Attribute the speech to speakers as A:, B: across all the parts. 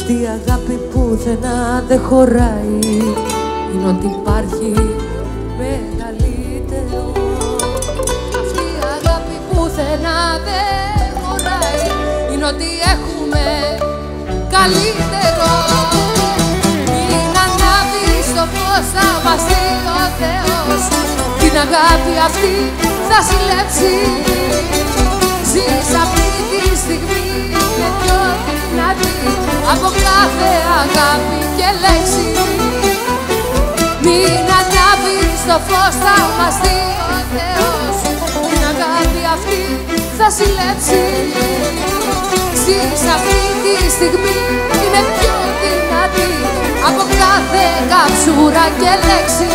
A: Αυτή η αγάπη πουθενά δεν χωράει, είναι ότι υπάρχει μεγαλύτερο. Αυτή η αγάπη πουθενά δεν χωράει, είναι ότι έχουμε καλύτερο. Μην ανάβεις το φως, θα μας δει ο Θεός, την αγάπη αυτή θα συλλέψει. Ζεις αυτή τη στιγμή με πιο δυνατή από κάθε αγάπη και λέξη. Μην ανάβεις το φως, θα μας δει ο Θεός, την αγάπη αυτή θα συλλέψει. Ζεις αυτή τη στιγμή είναι πιο δυνατή από κάθε καψούρα και λέξη.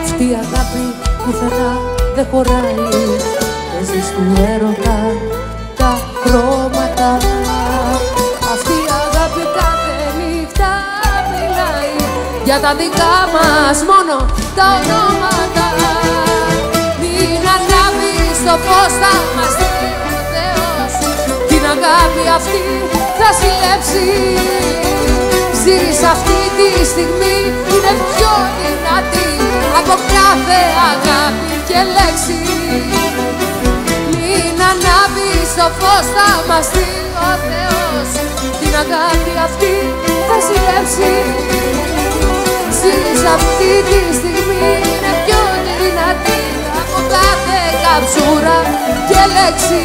A: Αυτή η αγάπη πουθενά δεν χωράει, παίζεις του έρωτα τα χρώματα. Αυτή η αγάπη κάθε νύχτα μιλάει για τα δικά μας μόνο τα ονόματα. Μην ανάβεις το φως, θα μας δει ο Θεός, την αγάπη αυτή θα συλλέψει. Ζεις αυτή τη στιγμή είναι πιο δυνατή από κάθε αγάπη και λέξη. Μην ανάβεις το φως, θα μας δει ο Θεός, την αγάπη αυτή θα συλλέψει. Ζεις αυτή τη στιγμή είναι πιο δυνατή από κάθε καψούρα και λέξη.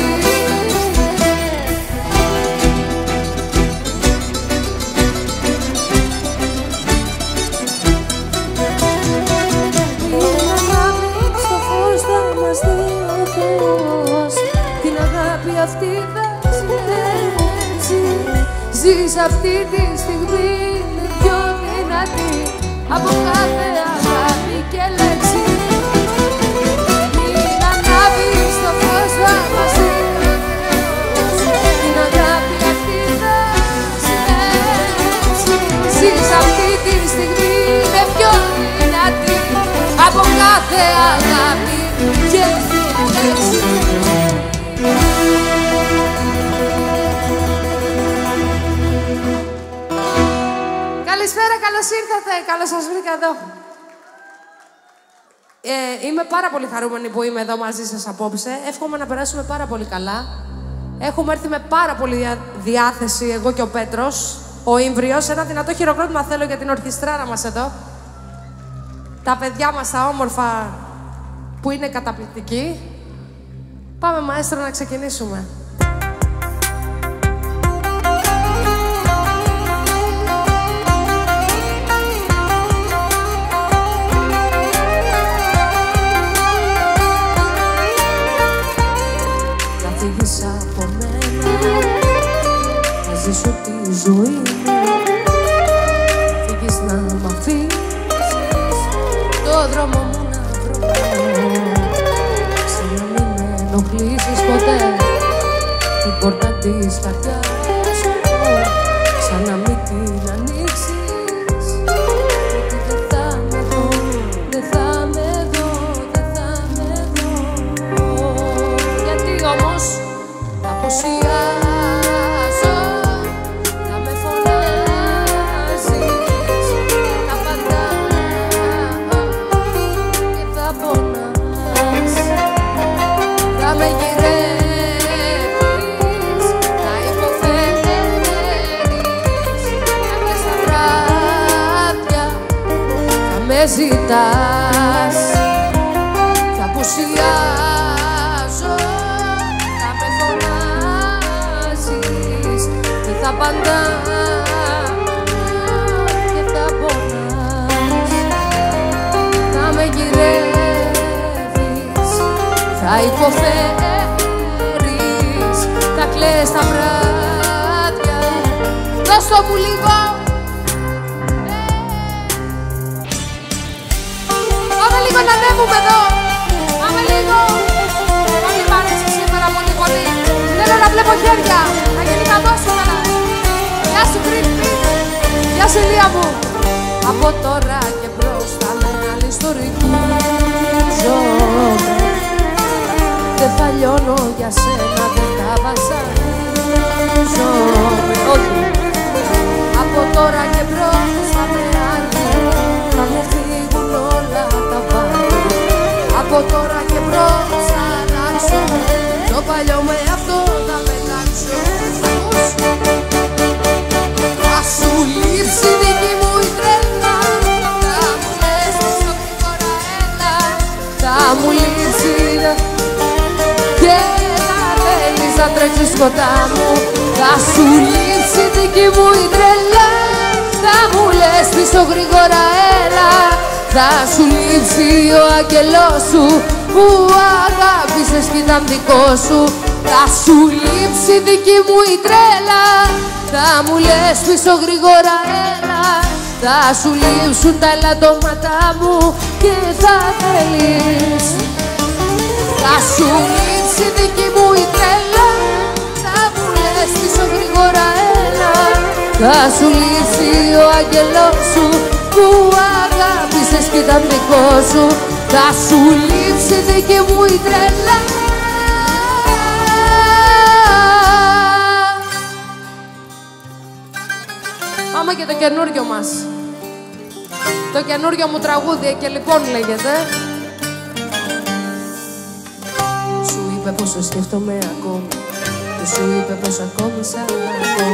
A: Αυτή θα συλλέψει. Ζεις αυτή τη στιγμή είναι πιο δυνατή από κάθε αγάπη και λέξη. Μην ανάβεις το φως, θα μας δει ο Θεός, την αγάπη αυτή θα συλλέψει. Ζεις αυτή τη στιγμή είναι πιο δυνατή από κάθε αγάπη και λέξη.
B: Καλησπέρα, καλώς ήρθατε, καλώς σας βρήκα εδώ. Είμαι πάρα πολύ χαρούμενη που είμαι εδώ μαζί σας απόψε. Εύχομαι να περάσουμε πάρα πολύ καλά. Έχουμε έρθει με πάρα πολύ διάθεση, εγώ και ο Πέτρος, ο Ήμβριος. Ένα δυνατό χειροκρότημα θέλω για την ορχιστράρα μας εδώ. Τα παιδιά μας, τα όμορφα, που είναι καταπληκτικοί. Πάμε, μαέστρο, να ξεκινήσουμε.
A: Από μένα να ζήσω τη ζωή μου, φύγεις να μ' αφήσεις το δρόμο μου να βρω, σαν να μην με ενοχλήσεις ποτέ την πόρτα της καρδιάς μου, σαν να μην την ανοίξεις, ότι δεν θα με δω, δεν θα με δω, δεν θα με δω.
B: Γιατί όμως αποσιάζω, θα με φωνάζεις, θα απαντάω και θα πονάς. Θα με γυρεύεις, θα υποφέρεις, θα κλαις τα βράδια, θα με ζητάς, θα αποσιάζω, θα απαντάω και θα πονάς. Θα με γυρεύεις, θα υποφέρεις, θα κλαις τα βράδια. Δώσ' το μου λίγο. Πάμε λίγο να ανέβουμε εδώ. Πάμε λίγο. Πολύ μ' αρέσει σήμερα πολύ πολύ. Θέλω να βλέπω βλέπω χέρια, να γίνει καλό σήμερα. Γεια σου Κρήτη, γεια σου Ηλία μου. Από τώρα και μπρος θα με άλλη ιστορική ζωή. Δεν θα λιώνω για σένα, δεν τα βασανίζομαι. Όχι. Από τώρα και μπρος θα με άλλη, θα με φύγουν όλα τα βάρη. Από τώρα και μπρος θα αλλάξω, το παλιό με αυτό θα μετάξω. Θα σου λείψει δική μου η τρέλα, θα μου λες πόσο γρήγορα έλα. Θα μου λείψει και θα θέλεις να τρέξεις κοντά μου. Θα σου λείψει δική μου η τρέλα, θα μου λες πίσω γρήγορα έλα. Θα σου λείψει ο άγγελός σου που αγάπησες κι ήταν δικό σου. Θα σου λείψει δική μου η τρέλα, θα μου λες πίσω γρήγορα έλα. Θα σου λείψουν τα ελαττώματά μου και θα θέλεις. Θα σου λείψει δική μου η τρέλα, θα μου λες πίσω γρήγορα έλα. Θα σου λείψει ο άγγελός σου που αγάπησες κι ήταν δικό σου. Θα σου λείψει δική μου η τρέλα. Πάμε και το καινούριο μας. Το καινούριο μου τραγούδι και λοιπόν λέγεται. Σου είπε πως σε σκέφτομαι ακόμη, και σου είπε πως ακόμη σ' αγαπώ,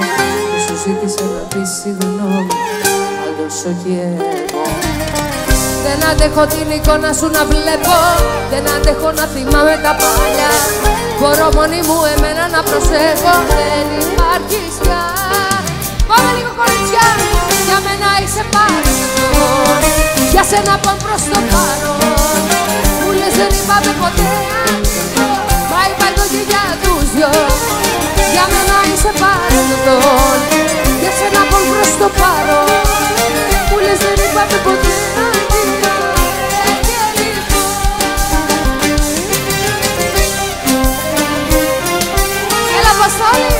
B: και σου ζήτησε να πεις συγγνώμη, άλλος όχι εγώ. Δεν αντέχω την εικόνα σου να βλέπω, δεν αντέχω να θυμάμαι τα παλιά. Μπορώ μόνη μου εμένα να προσέχω, δεν υπάρχεις πια. Πάμε λίγο κορίτσια, για μένα είσαι παρόν, για σένα πον προς το παρόν. Μου λες δεν είπαμε ποτέ αντίο, μα υπάρχω και για τους δυο. Για μένα είσαι παρόν, για σένα πον προς το παρόν. Μου λες δεν είπαμε ποτέ αντίο. Έλα Παστόλη.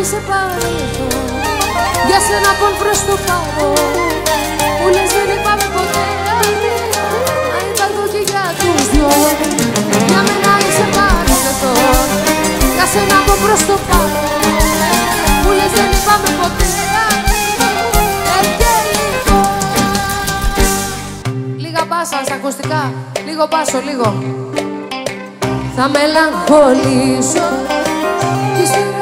B: Είσαι παρελθόν, για σένα πον προς το παρόν. Μου λες δεν είπαμε ποτέ αντίο, μα υπάρχω και για τους δυο. Για μένα είσαι παρελθόν, για σένα πον προς το παρόν. Μου λες δεν είπαμε ποτέ αντίο, και λοιπόν. Λίγα μπάσα στα ακουστικά, λίγο μπάσο, λίγο. Θα μελαγχολήσω κι ύστερα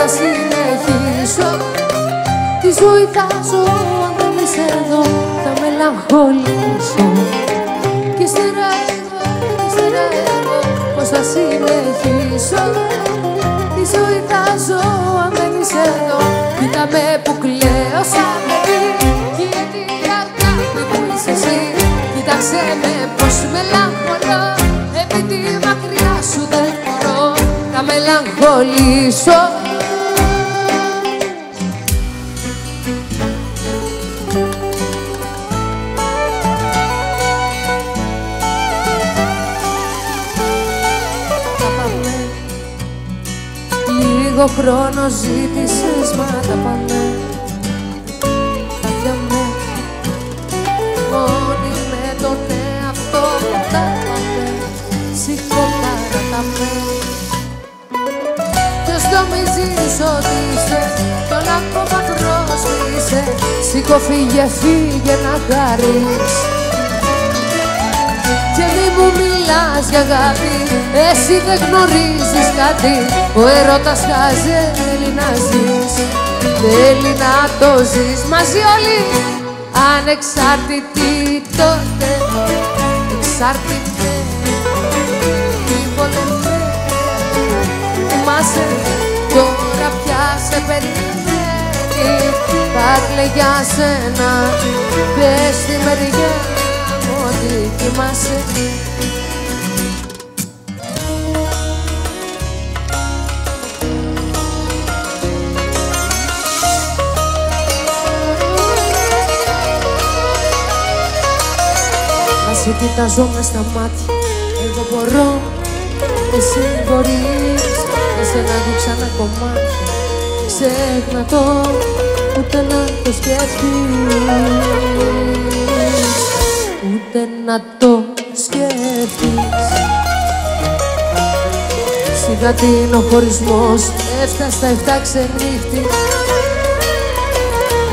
B: θα συνεχίσω. Τη ζωή θα ζω αν δεν είσαι εδώ. Θα μελαγχολήσω κι ύστερα εγώ πως θα συνεχίσω. Τη ζωή θα ζω αν δεν είσαι εδώ. Κοίτα με που κλαίω σαν παιδί, κοίτη αγάπη που είσαι εσύ. Κοίταξε με πως μελαγχολώ, επειδή μακριά σου δεν μπορώ. Θα μελαγχολήσω. Λίγο χρόνο ζήτησες, μα τα πάμε. Για με, μόνοι με τον εαυτό μου τα πάμε. Σηκώ παρατάμε. Ποιος νομίζεις ότι είσαι, κι όλα ακόμα πρόσφυσε. Σήκω φύγε, φύγε να χαρείς. Και μη μου μιλάς για αγάπη, εσύ δεν γνωρίζεις κάτι. Ο έρωτας θέλει να ζεις, θέλει να το ζεις μαζί όλοι. Ανεξάρτητοι τότε, εξάρτητοι, υπολοιπτοί. Θυμάσαι, τώρα πια σε περιμένει. Θα κλαιγιά σένα, πες στη μεριά μου ότι κοιμάσαι.
A: Σε κοιτάζω μες στα μάτια, εγώ μπορώ, εσύ μπορείς. Εσένα του ξανά κομμάτια, ξέχνα το, ούτε να το σκεφτείς, ούτε να το σκεφτείς. Σιγά τι είναι ο χωρισμός, έφτασε στα 7 ξενύχτη.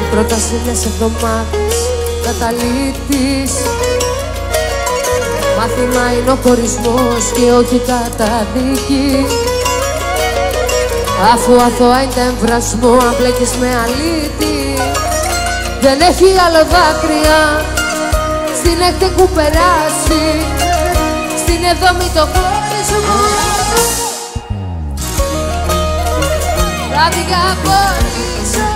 A: Η πρόταση μιας εβδομάδας καταλήτης. Μάθημα είναι ο χωρισμός και όχι καταδίκη. Αφού αθώα είναι εμβρασμό, αν μπλέκεις με αλήτη. Δεν έχει άλλο δάκρυα στην έκτη που περάσει, στην 7η το χωρισμό. Θα διαχωρίσω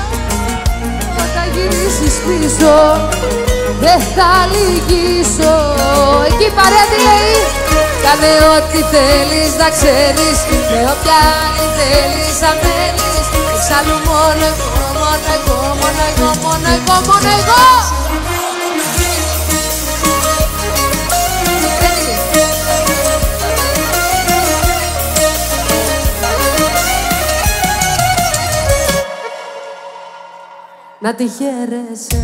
A: όταν γυρίσεις πίσω, δεν θα λυγίσω. Εκεί παρέα τι λέει? Κάνε ό,τι θέλεις να ξέρεις, με όποια άλλη θέλεις αν θέλεις. Εξάλλου μόνο εγώ, μόνο εγώ, μόνο εγώ, μόνο εγώ, μόνο εγώ. Να τη χαίρεσαι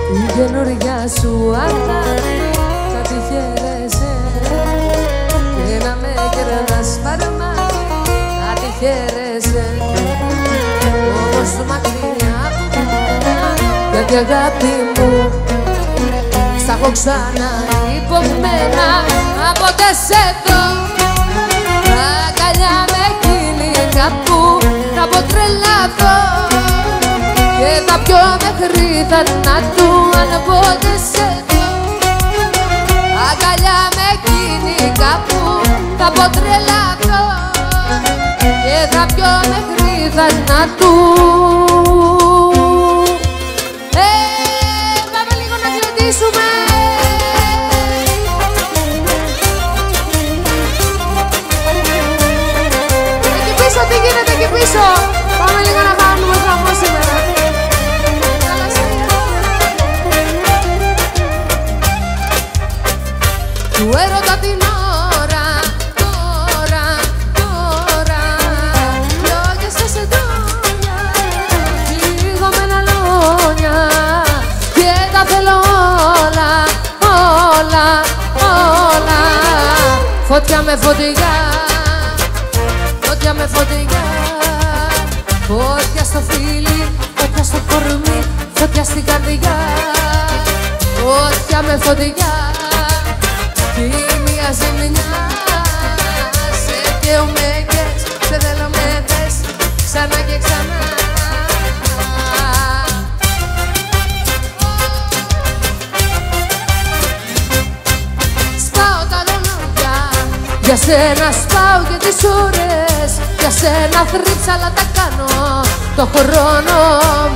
A: την καινούργια σου αγάπη, να τη χαίρεσαι και να με κερνάς φαρμάκι, να τη χαίρεσαι όμως μακριά από μένα, γιατί αγάπη μου στα έχω ξανά υπομένα. Άποτε σε δω αγκαλιά με εκείνη κάπου θα αποτρελαθώ και θα πιω μέχρι θανάτου αν πότε σε δω. Αγκαλιά με εκείνη κάπου θα αποτρελαθώ και θα πιω μέχρι θανάτου. Πάμε λίγο να γλεντήσουμε. Εκεί πίσω, τι γίνεται εκεί πίσω? Πάμε λίγο να κάνουμε χαμό σήμερα. Του έρωτα την ώρα, τώρα, τώρα, λόγια στα σεντόνια, πληγωμένα λόγια και τα θέλω όλα, όλα, όλα. Φωτιά με φωτιά, φωτιά με φωτιά, φωτιά στο φίλι, φωτιά στο κορμί, φωτιά στην καρδιά. Φωτιά με φωτιά κι μια ζημιά, σε καίουμαι σε θέλω με θες ξανά και ξανά. Σπάω τα ρολόγια, για σένα σπάω και τις ώρες, για σένα θρύψαλα τα κάνω το χρόνο,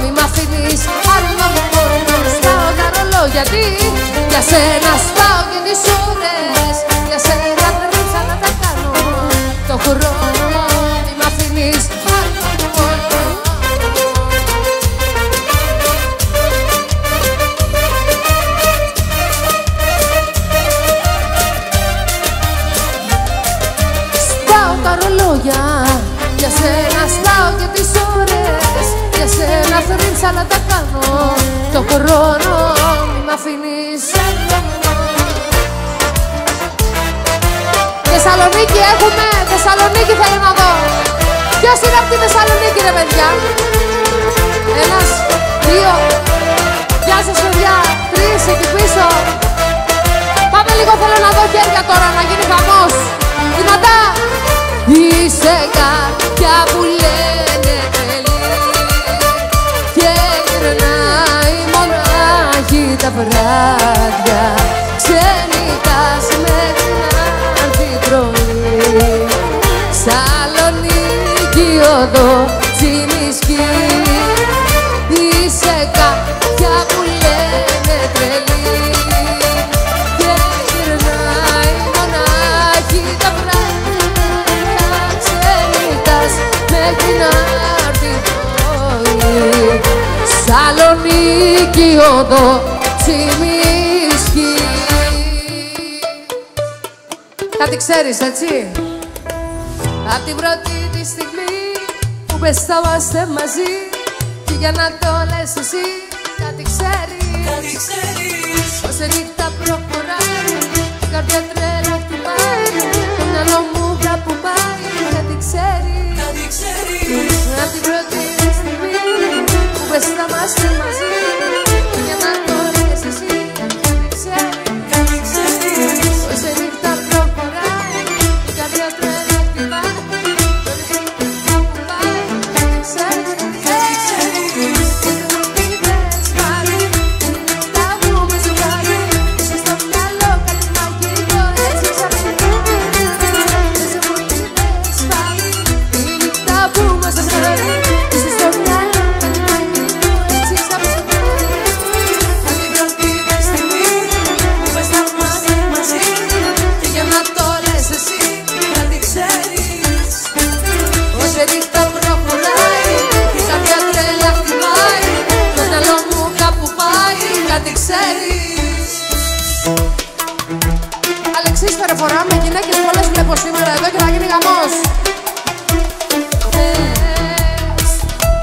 A: μη μ' αφήνεις άλλο μου μόνο. Σπάω τα ρολόγια, τι, για σένα σπάω και τις ώρες, για σένα θρύψαλα τα κάνω το χρόνο, μη μ' αφήνεις άλλο μου μόνο. Σπάω τα ρολόγια, για σένα σπάω και τις ώρες, για σένα θρύψαλα τα κάνω το χρόνο, μη μ' αφήνεις άλλο μου. Θεσσαλονίκη έχουμε, Θεσσαλονίκη θέλω να δω. Ποιος είναι από τη Θεσσαλονίκη ρε παιδιά? Ένας, δύο, γεια σας παιδιά, τρεις εκεί πίσω. Πάμε λίγο, θέλω να δω χέρια τώρα να γίνει χαμός. Δυνατά! Είσαι κάποια που λένε τρελή και γυρνάει μονάχη τα βράδια, ξενυχτάς μέχρι να έρθει πρωί. Σαλονίκη οδό Τσιμισκή, είσαι κάποια που λένε τρελή και γυρνάει μονάχη τα βράδια, ξενυχτάς μέχρι να έρθει πρωί. Σαλονίκη οδό Τσιμισκή.
B: Κάτι ξέρεις, έτσι. Απ' την πρώτη τη στιγμή που πες θα είμαστε μαζί, και για να το λες εσύ, κάτι ξέρεις. Όση νύχτα προχωράει, η καρδιά τρέλα χτυπάει, το μυαλό μου κάπου πάει. Κάτι ξέρεις. Απ' την πρώτη τη στιγμή που πες θα είμαστε μαζί, και για να το λες εσύ, κάτι ξέρεις. Όση νύχτα προχωράει, η καρδιά τρέλα χτυπάει, το μυαλό μου κάπου πάει. Κάτι ξέρεις. Αλεξής, περιφορά με γυναίκες πολλές βλέπω σήμερα εδώ και θα γίνει γαμός.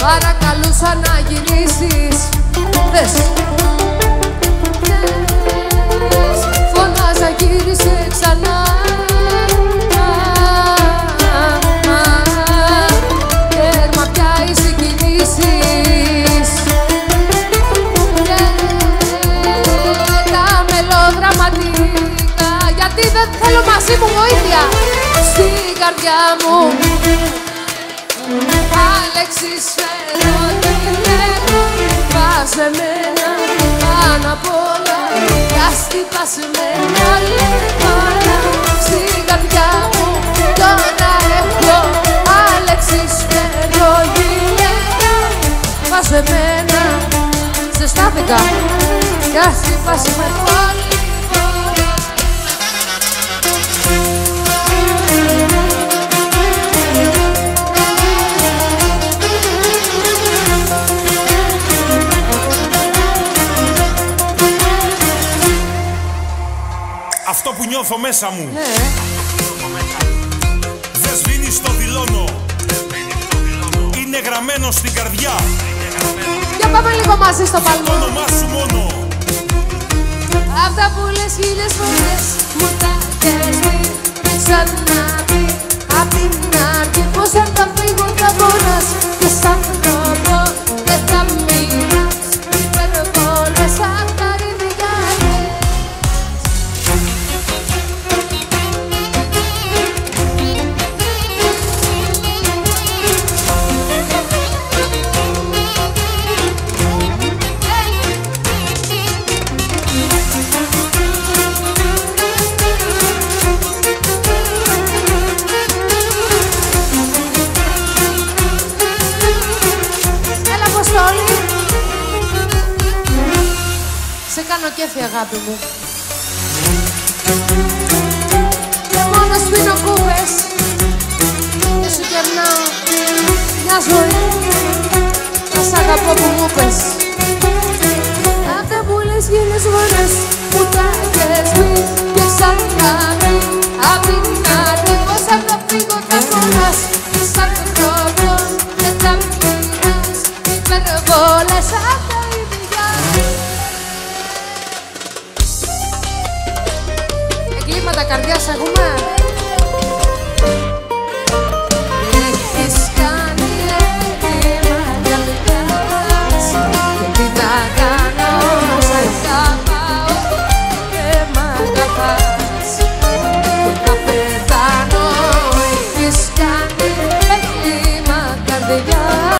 B: Παρακαλούσα να γυρίσεις. Δες. Φωνάζα, γύρισε ξανά. Τέρμα πια οι συγκινήσεις. Τα μελοδραματικά, γιατί δεν θέλω μαζί μου βοήθεια. Στην καρδιά μου Αλέξης Φερροντινέκο, πάσε μένα πάνω απ' όλα, κι ας χτυπάς με άλλη φορά. Στην καρδιά μου τώρα έχω Αλέξης Φερροντινέκο, πάσε μένα, ζεστάθηκα, κι ας χτυπάς με άλλη.
C: Αυτό που νιώθω μέσα μου, δεν σβήνεις, το δηλώνω. Είναι γραμμένο στην καρδιά.
B: Για πάμε λίγο μαζί στο παλμό.
C: Το όνομά σου μόνο.
B: Αυτά που λες χίλιες φορές μου τα έχεις πει, ξαναπεί απ' την αρχή, πως αν θα φύγω θα μποράς, και σαν άνθρωπο δεν θα μείνας. Υπερβολές σαν τα ρηδιά. Σε κάνω κέφι, αγάπη μου. Μόνο σπίνω κούπες και σου κερνάω μια ζωή. Να σ' αγαπώ που μου πες. Αυτά που λες χίλιες φορές μου τα έχεις πει, και ξαναπεί απ' την αρχή, πως αν θα φύγω θα μποράς, και σαν τρόπο δεν θα μείνας. Υπερβολές σαν τα ίδια. Εγκλήματα καρδιάς έχουμε.